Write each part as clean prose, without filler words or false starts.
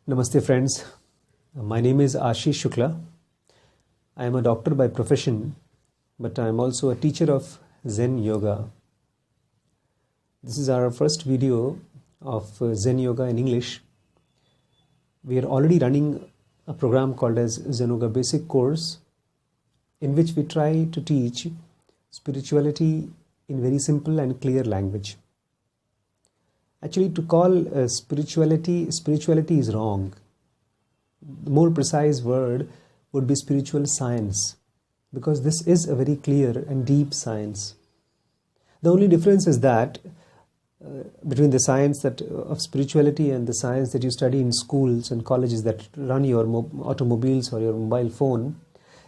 Namaste friends, my name is Ashish Shukla. I am a doctor by profession, but I am also a teacher of Zenyoga. This is our first video of Zenyoga in English. We are already running a program called as Zenyoga Basic Course, in which we try to teach spirituality in very simple and clear language. Actually, to call spirituality is wrong. The more precise word would be spiritual science, because this is a very clear and deep science. The only difference is that between the science of spirituality and the science that you study in schools and colleges that run your automobiles or your mobile phone,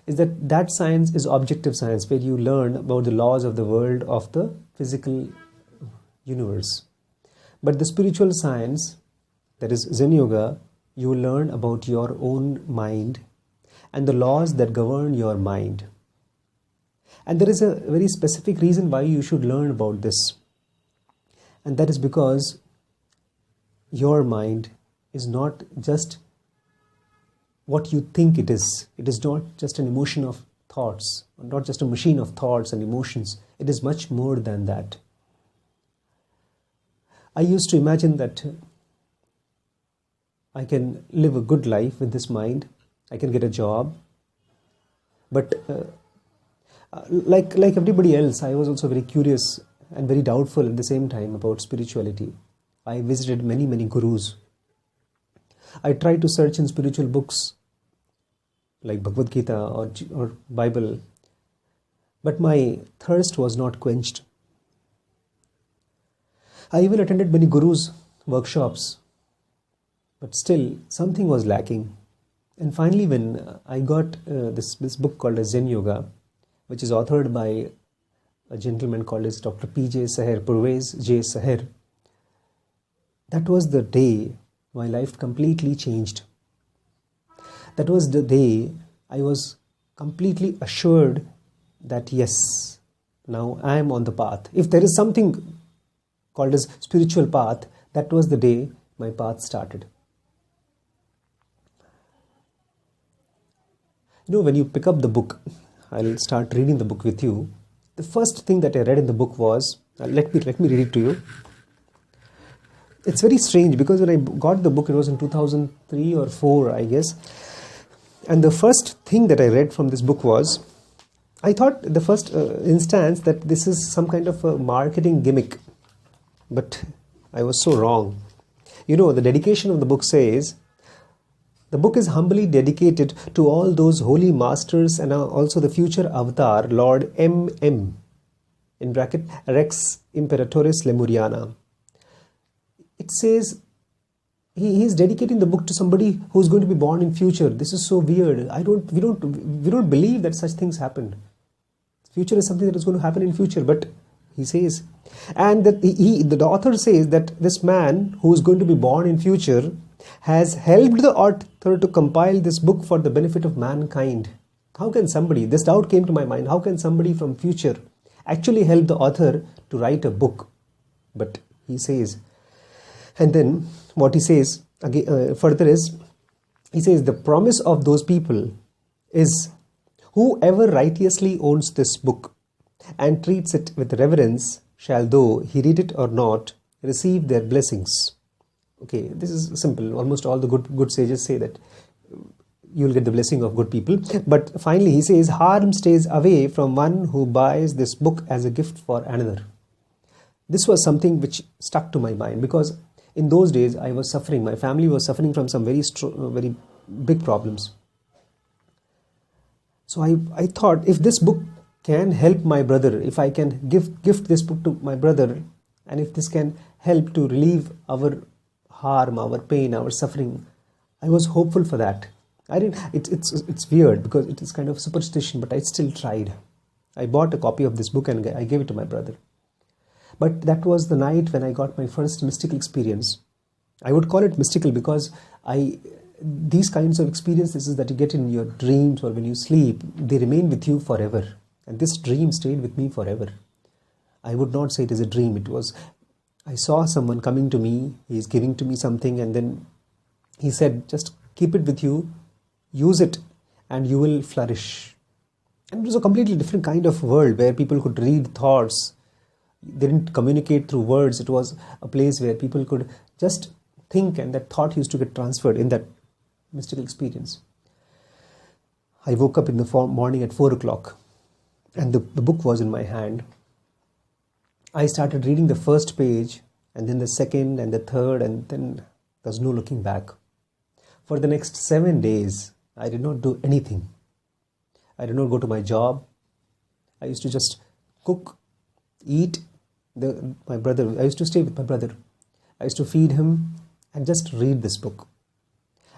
is that science is objective science, where you learn about the laws of the world, of the physical universe. But the spiritual science, that is Zen Yoga, you learn about your own mind and the laws that govern your mind. And there is a very specific reason why you should learn about this. And that is because your mind is not just what you think it is. It is not just an emotion of thoughts, not just a machine of thoughts and emotions. It is much more than that. I used to imagine that I can live a good life with this mind. I can get a job. But like everybody else, I was also very curious and very doubtful at the same time about spirituality. I visited many gurus. I tried to search in spiritual books like Bhagavad Gita or Bible. But my thirst was not quenched. I even attended many gurus' workshops, but still something was lacking. And finally, when I got this book called as Zen Yoga, which is authored by a gentleman called as Dr. P.J. Saher, Purvez J. Saher, that was the day my life completely changed. That was the day I was completely assured that yes, now I am on the path. If there is something called as spiritual path, that was the day my path started. You know, when you pick up the book, I'll start reading the book with you. The first thing that I read in the book was, let me read it to you. It's very strange because when I got the book, it was in 2003 or 4, I guess. And the first thing that I read from this book was, I thought the first instance that this is some kind of a marketing gimmick. But I was so wrong. You know, the dedication of the book says, the book is humbly dedicated to all those holy masters and also the future avatar, Lord M.M. in bracket Rex Imperatoris Lemuriana. It says he is dedicating the book to somebody who is going to be born in future. This is so weird. We don't believe that such things happen. Future is something that is going to happen in future, but he says, and that the author says that this man who is going to be born in future has helped the author to compile this book for the benefit of mankind. How can somebody, this doubt came to my mind, how can somebody from future actually help the author to write a book? But he says, and then what he says again, further is, he says the promise of those people is whoever righteously owns this book and treats it with reverence shall, though he read it or not, receive their blessings. Okay, this is simple. Almost all the good sages say that you'll get the blessing of good people. But finally he says, harm stays away from one who buys this book as a gift for another. This was something which stuck to my mind, because in those days I was suffering. My family was suffering from some very big problems. So I thought, if this book can help my brother, if I can gift this book to my brother, and if this can help to relieve our harm, our pain, our suffering, I was hopeful for that. It's weird because it is kind of superstition, but I still tried. I bought a copy of this book and I gave it to my brother. But that was the night when I got my first mystical experience. I would call it mystical because these kinds of experiences that you get in your dreams or when you sleep, they remain with you forever. And this dream stayed with me forever. I would not say it is a dream. I saw someone coming to me, he is giving to me something, and then He said, just keep it with you, use it, and you will flourish. And it was a completely different kind of world where people could read thoughts. They didn't communicate through words. It was a place where people could just think, and that thought used to get transferred in that mystical experience. I woke up in the morning at 4 o'clock, and the book was in my hand. I started reading the first page, and then the second and the third, and then there was no looking back. For the next 7 days, I did not do anything. I did not go to my job. I used to just cook, eat. I used to stay with my brother. I used to feed him and just read this book.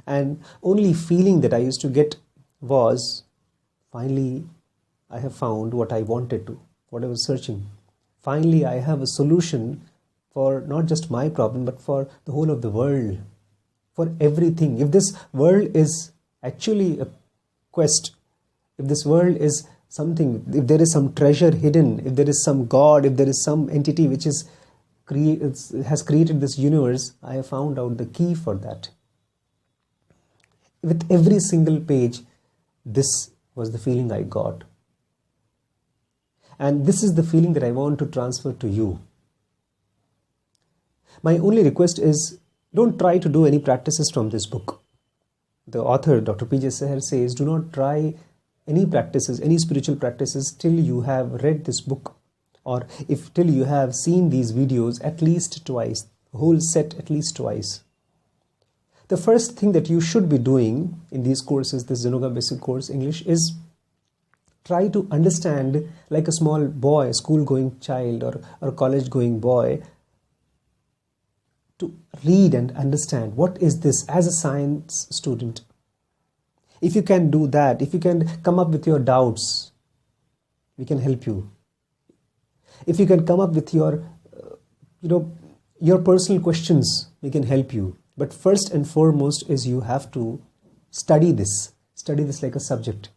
And only feeling that I used to get was, finally, I have found what I wanted to, what I was searching. Finally, I have a solution for not just my problem, but for the whole of the world, for everything. If this world is actually a quest, if this world is something, if there is some treasure hidden, if there is some God, if there is some entity which has created this universe, I have found out the key for that. With every single page, this was the feeling I got. And this is the feeling that I want to transfer to you. My only request is, don't try to do any practices from this book. The author, Dr. P.J. Seher, says, do not try any practices, any spiritual practices till you have read this book, or if till you have seen these videos at least twice, the whole set at least twice. The first thing that you should be doing in these courses, this Zenyoga Basic Course English, is try to understand, like a small boy, a school-going child or a college-going boy, to read and understand what is this as a science student. If you can do that, if you can come up with your doubts, we can help you. If you can come up with your personal questions, we can help you. But first and foremost is you have to study this like a subject.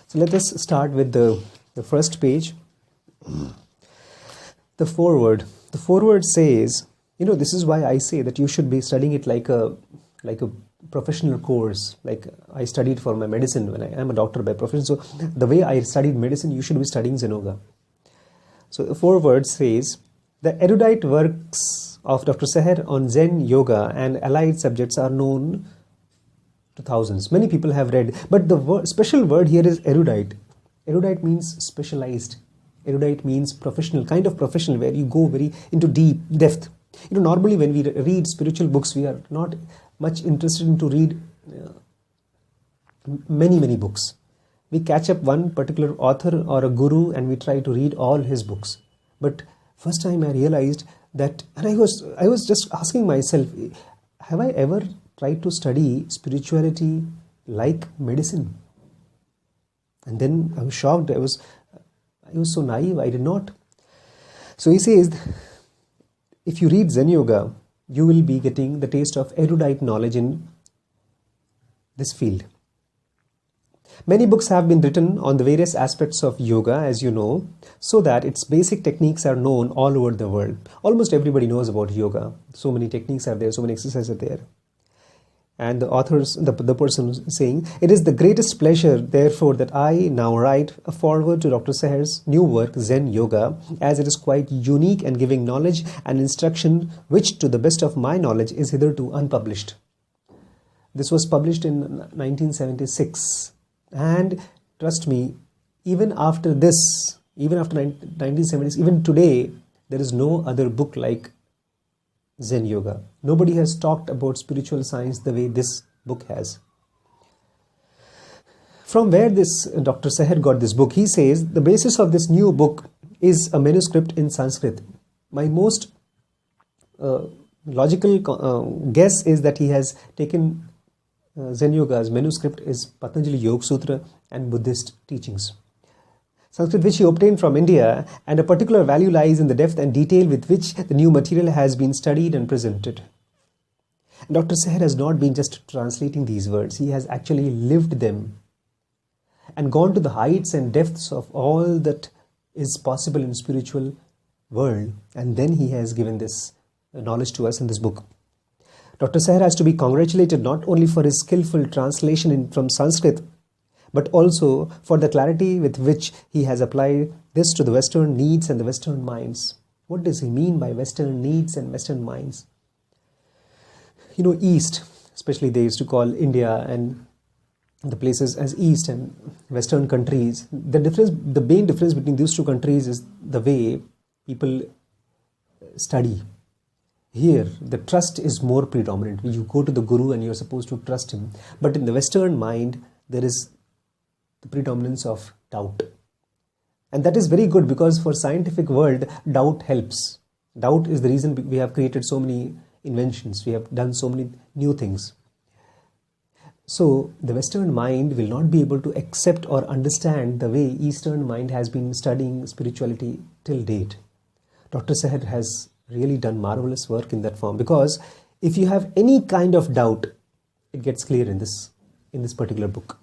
So let us start with the first page. The foreword. The foreword says, this is why I say that you should be studying it like a professional course, like I studied for my medicine when I am a doctor by profession. So the way I studied medicine, you should be studying Zenyoga. So the foreword says, the erudite works of Dr. Seher on Zen Yoga and allied subjects are known to thousands. Many people have read, but the special word here is erudite. Erudite means specialized. Erudite means professional, kind of professional, where you go very into depth. Normally when we read spiritual books, we are not much interested in to read many books. We catch up one particular author or a guru and we try to read all his books. But first time I realized that, and I was just asking myself, have I ever tried to study spirituality like medicine? And then I was shocked. I was so naive. I did not. So he says, if you read Zen Yoga, you will be getting the taste of erudite knowledge in this field. Many books have been written on the various aspects of yoga, as you know, so that its basic techniques are known all over the world. Almost everybody knows about yoga. So many techniques are there, so many exercises are there. And the authors, the person saying, it is the greatest pleasure, therefore, that I now write a foreword to Dr. Seher's new work, Zen Yoga, as it is quite unique and giving knowledge and instruction, which, to the best of my knowledge, is hitherto unpublished. This was published in 1976. And trust me, even after this, even after 1970s, even today, there is no other book like Zen Yoga. Nobody has talked about spiritual science the way this book has. From where this Dr. Seher got this book, he says, the basis of this new book is a manuscript in Sanskrit. My most logical guess is that he has taken Zen Yoga's manuscript is Patanjali Yoga Sutra and Buddhist teachings. Sanskrit, which he obtained from India, and a particular value lies in the depth and detail with which the new material has been studied and presented. And Dr. Seher has not been just translating these words, he has actually lived them and gone to the heights and depths of all that is possible in spiritual world, and then he has given this knowledge to us in this book. Dr. Seher has to be congratulated not only for his skillful translation from Sanskrit, but also for the clarity with which he has applied this to the Western needs and the Western minds. What does he mean by Western needs and Western minds? East, especially they used to call India and the places as East and Western countries. The main difference between these two countries is the way people study. Here, the trust is more predominant. You go to the Guru and you're supposed to trust him. But in the Western mind, there is the predominance of doubt. And that is very good, because for scientific world, doubt helps. Doubt is the reason we have created so many inventions. We have done so many new things. So the Western mind will not be able to accept or understand the way Eastern mind has been studying spirituality till date. Dr. Seher has really done marvelous work in that form, because if you have any kind of doubt, it gets clear in this particular book.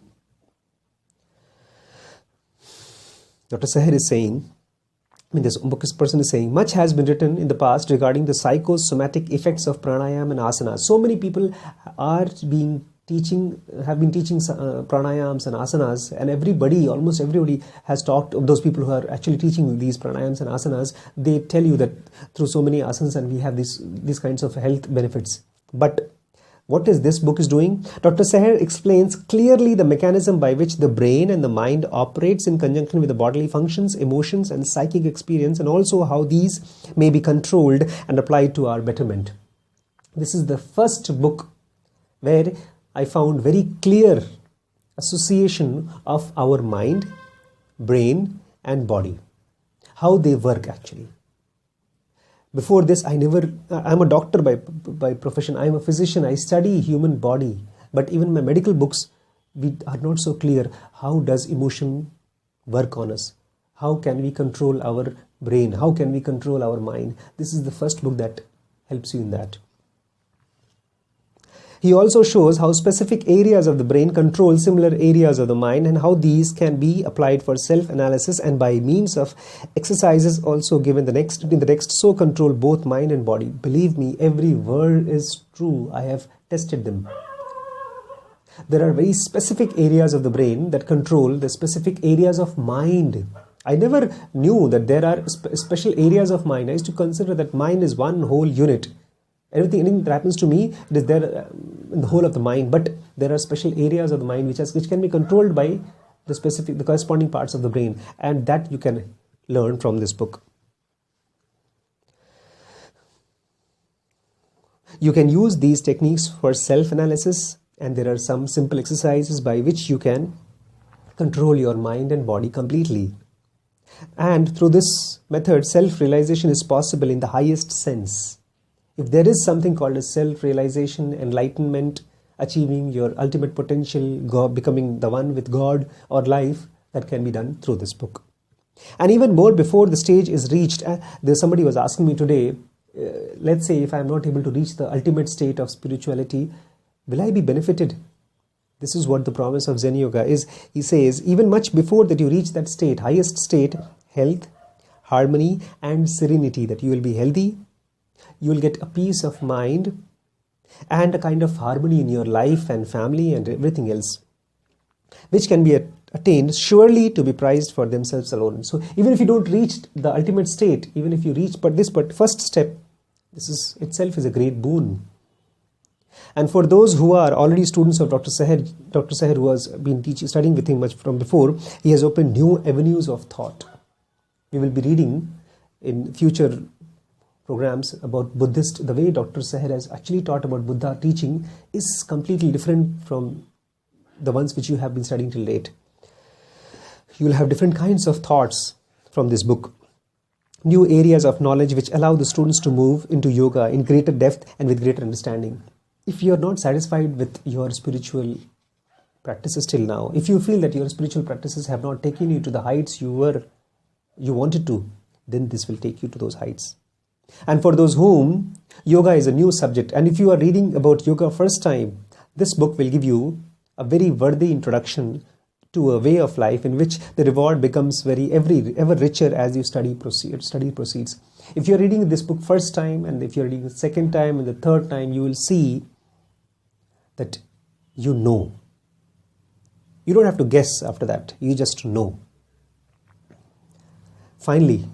Dr. Seher is saying, this person is saying, much has been written in the past regarding the psychosomatic effects of pranayama and asanas. So many people have been teaching pranayams and asanas, and almost everybody has talked of those people who are actually teaching these pranayams and asanas. They tell you that through so many asanas and we have these kinds of health benefits. But what is this book is doing? Dr. Seher explains clearly the mechanism by which the brain and the mind operates in conjunction with the bodily functions, emotions and psychic experience, and also how these may be controlled and applied to our betterment. This is the first book where I found very clear association of our mind, brain and body, how they work actually. Before this, I'm a doctor by profession, I'm a physician, I study human body, but even my medical books, we are not so clear how does emotion work on us, how can we control our brain, how can we control our mind. This is the first book that helps you in that. He also shows how specific areas of the brain control similar areas of the mind, and how these can be applied for self-analysis and by means of exercises also given in the text, so control both mind and body. Believe me, every word is true. I have tested them. There are very specific areas of the brain that control the specific areas of mind. I never knew that there are special areas of mind. I used to consider that mind is one whole unit. Anything that happens to me, it is there in the whole of the mind. But there are special areas of the mind which can be controlled by the corresponding parts of the brain, and that you can learn from this book. You can use these techniques for self-analysis, and there are some simple exercises by which you can control your mind and body completely. And through this method, self-realization is possible in the highest sense. If there is something called as self-realization, enlightenment, achieving your ultimate potential, becoming the one with God or life, that can be done through this book. And even more, before the stage is reached, somebody was asking me today, let's say if I am not able to reach the ultimate state of spirituality, will I be benefited? This is what the promise of Zenyoga is. He says, even much before that you reach that state, highest state, health, harmony and serenity, that you will be healthy, you will get a peace of mind and a kind of harmony in your life and family and everything else, which can be attained surely to be prized for themselves alone. So even if you don't reach the ultimate state, even if you reach but first step, this is itself is a great boon. And for those who are already students of Dr. Seher who has been studying with him much from before, he has opened new avenues of thought. We will be reading in future programs about Buddhist. The way Dr. Seher has actually taught about Buddha teaching is completely different from the ones which you have been studying till date. You will have different kinds of thoughts from this book. New areas of knowledge which allow the students to move into yoga in greater depth and with greater understanding. If you are not satisfied with your spiritual practices till now, if you feel that your spiritual practices have not taken you to the heights you wanted to, then this will take you to those heights. And for those whom yoga is a new subject, and if you are reading about yoga first time, this book will give you a very worthy introduction to a way of life in which the reward becomes ever richer as you study proceeds. If you're reading this book first time, and if you're reading the second time and the third time, you will see that you know. You don't have to guess after that. You just know. Finally,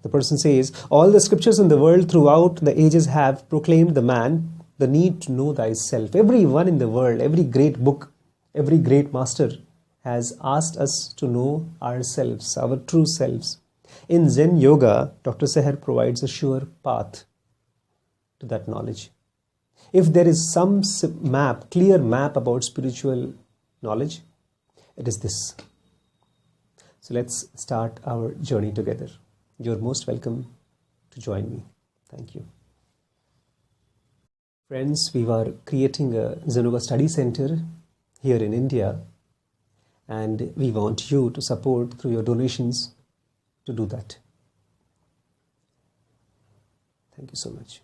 the person says, all the scriptures in the world throughout the ages have proclaimed the need to know thyself. Everyone in the world, every great book, every great master has asked us to know ourselves, our true selves. In Zenyoga, Dr. Seher provides a sure path to that knowledge. If there is some clear map about spiritual knowledge, it is this. So let's start our journey together. You're most welcome to join me. Thank you. Friends, we are creating a Zenyoga study center here in India, and we want you to support through your donations to do that. Thank you so much.